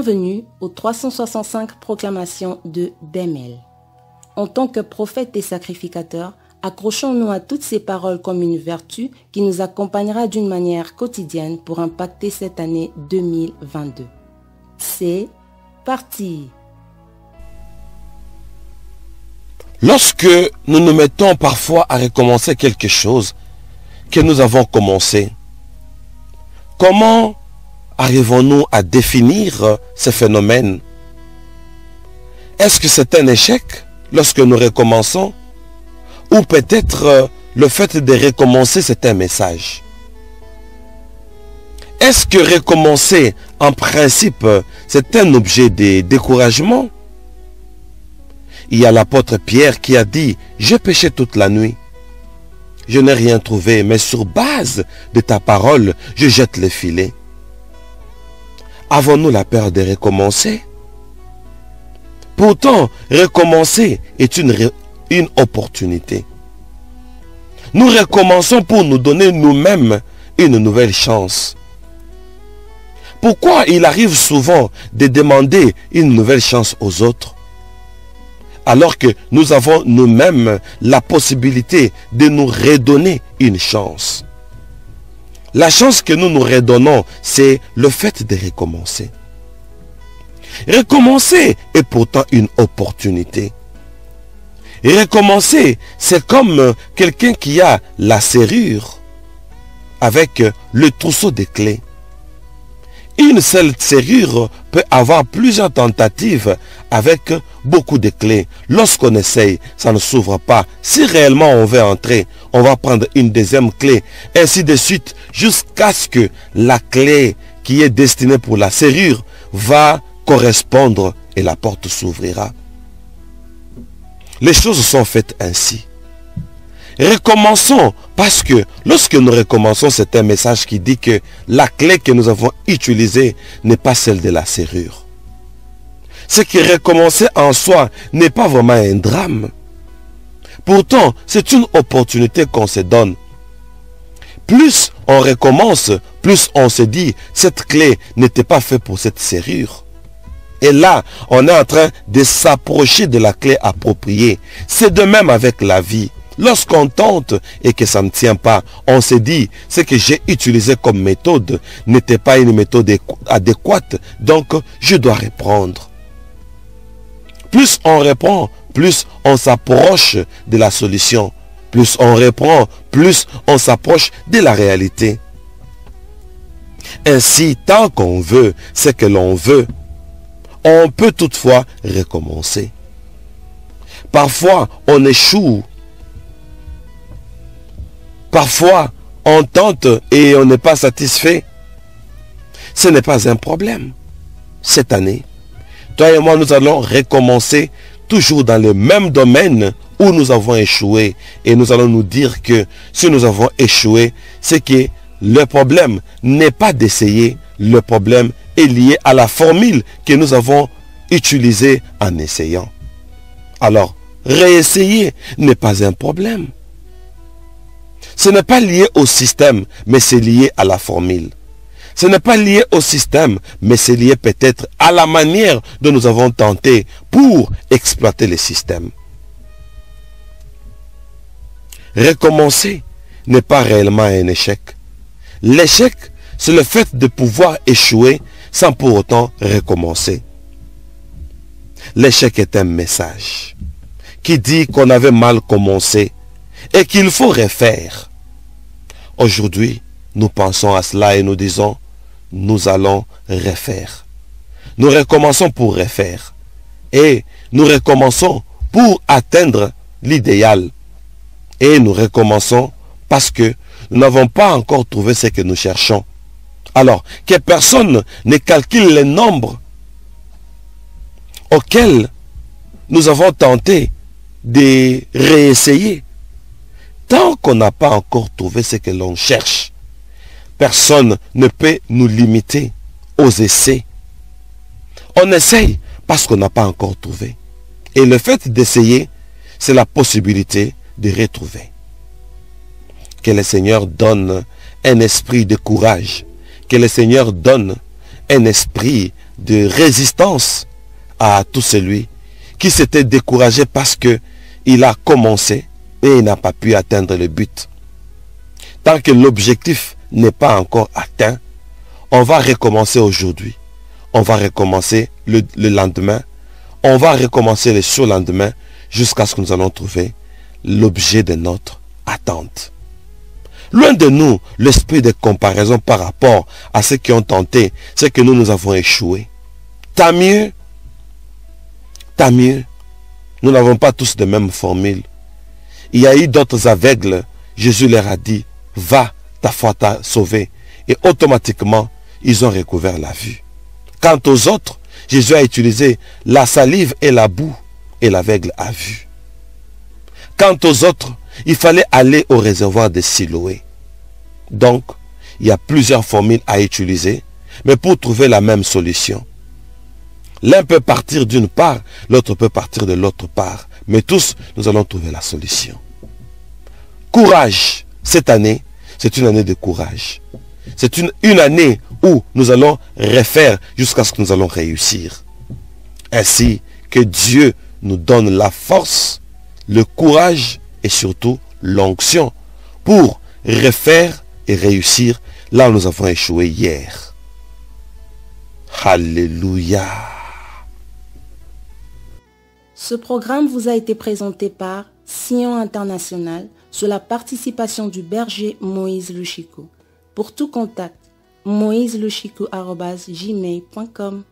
Bienvenue aux 365 proclamations de Bemel. En tant que prophète et sacrificateur, accrochons-nous à toutes ces paroles comme une vertu qui nous accompagnera d'une manière quotidienne pour impacter cette année 2022. C'est parti! Lorsque nous nous mettons parfois à recommencer quelque chose que nous avons commencé, comment arrivons-nous à définir ce phénomène? Est-ce que c'est un échec lorsque nous recommençons? Ou peut-être le fait de recommencer, c'est un message? Est-ce que recommencer, en principe, c'est un objet de découragement? Il y a l'apôtre Pierre qui a dit « J'ai péché toute la nuit. Je n'ai rien trouvé, mais sur base de ta parole, je jette le filet. » Avons-nous la peur de recommencer? Pourtant, recommencer est une opportunité. Nous recommençons pour nous donner nous-mêmes une nouvelle chance. Pourquoi il arrive souvent de demander une nouvelle chance aux autres, alors que nous avons nous-mêmes la possibilité de nous redonner une chance? La chance que nous nous redonnons, c'est le fait de recommencer. Recommencer est pourtant une opportunité. Recommencer, c'est comme quelqu'un qui a la serrure avec le trousseau de clés. Une seule serrure peut avoir plusieurs tentatives avec beaucoup de clés. Lorsqu'on essaye, ça ne s'ouvre pas. Si réellement on veut entrer, on va prendre une deuxième clé, ainsi de suite, jusqu'à ce que la clé qui est destinée pour la serrure va correspondre et la porte s'ouvrira. Les choses sont faites ainsi. Recommençons, parce que lorsque nous recommençons, c'est un message qui dit que la clé que nous avons utilisée n'est pas celle de la serrure. Ce qui recommencer en soi n'est pas vraiment un drame. Pourtant, c'est une opportunité qu'on se donne. Plus on recommence, plus on se dit, cette clé n'était pas faite pour cette serrure. Et là, on est en train de s'approcher de la clé appropriée. C'est de même avec la vie. Lorsqu'on tente et que ça ne tient pas, on se dit, ce que j'ai utilisé comme méthode n'était pas une méthode adéquate, donc je dois reprendre. Plus on reprend, plus on s'approche de la solution. Plus on reprend, plus on s'approche de la réalité. Ainsi, tant qu'on veut ce que l'on veut, on peut toutefois recommencer. Parfois, on échoue. Parfois, on tente et on n'est pas satisfait. Ce n'est pas un problème. Cette année, toi et moi, nous allons recommencer toujours dans le même domaine où nous avons échoué. Et nous allons nous dire que si nous avons échoué, c'est que le problème n'est pas d'essayer. Le problème est lié à la formule que nous avons utilisée en essayant. Alors, réessayer n'est pas un problème. Ce n'est pas lié au système, mais c'est lié à la formule. Ce n'est pas lié au système, mais c'est lié peut-être à la manière dont nous avons tenté pour exploiter le système. Recommencer n'est pas réellement un échec. L'échec, c'est le fait de pouvoir échouer sans pour autant recommencer. L'échec est un message qui dit qu'on avait mal commencé et qu'il faut refaire. Aujourd'hui, nous pensons à cela et nous disons, nous allons refaire. Nous recommençons pour refaire. Et nous recommençons pour atteindre l'idéal. Et nous recommençons parce que nous n'avons pas encore trouvé ce que nous cherchons. Alors, que personne ne calcule les nombres auxquels nous avons tenté de réessayer. Tant qu'on n'a pas encore trouvé ce que l'on cherche, personne ne peut nous limiter aux essais. On essaye parce qu'on n'a pas encore trouvé. Et le fait d'essayer, c'est la possibilité de retrouver. Que le Seigneur donne un esprit de courage. Que le Seigneur donne un esprit de résistance à tout celui qui s'était découragé parce que il a commencé et il n'a pas pu atteindre le but. Tant que l'objectif n'est pas encore atteint, on va recommencer aujourd'hui. On va recommencer le lendemain. On va recommencer le surlendemain jusqu'à ce que nous allons trouver l'objet de notre attente. Loin de nous l'esprit de comparaison par rapport à ceux qui ont tenté, c'est que nous avons échoué. Tant mieux. Tant mieux. Nous n'avons pas tous de même formule. Il y a eu d'autres aveugles. Jésus leur a dit, va, ta foi t'a sauvé. Et automatiquement, ils ont recouvert la vue. Quant aux autres, Jésus a utilisé la salive et la boue. Et l'aveugle a vu. Quant aux autres, il fallait aller au réservoir de Siloé. Donc, il y a plusieurs formules à utiliser, mais pour trouver la même solution. L'un peut partir d'une part, l'autre peut partir de l'autre part. Mais tous, nous allons trouver la solution. Courage. Cette année, c'est une année de courage. C'est une année où nous allons refaire jusqu'à ce que nous allons réussir. Ainsi que Dieu nous donne la force, le courage et surtout l'onction pour refaire et réussir là où nous avons échoué hier. Alléluia. Ce programme vous a été présenté par Sion International sous la participation du berger Moïse Luchiko. Pour tout contact, moiseluchiko@gmail.com.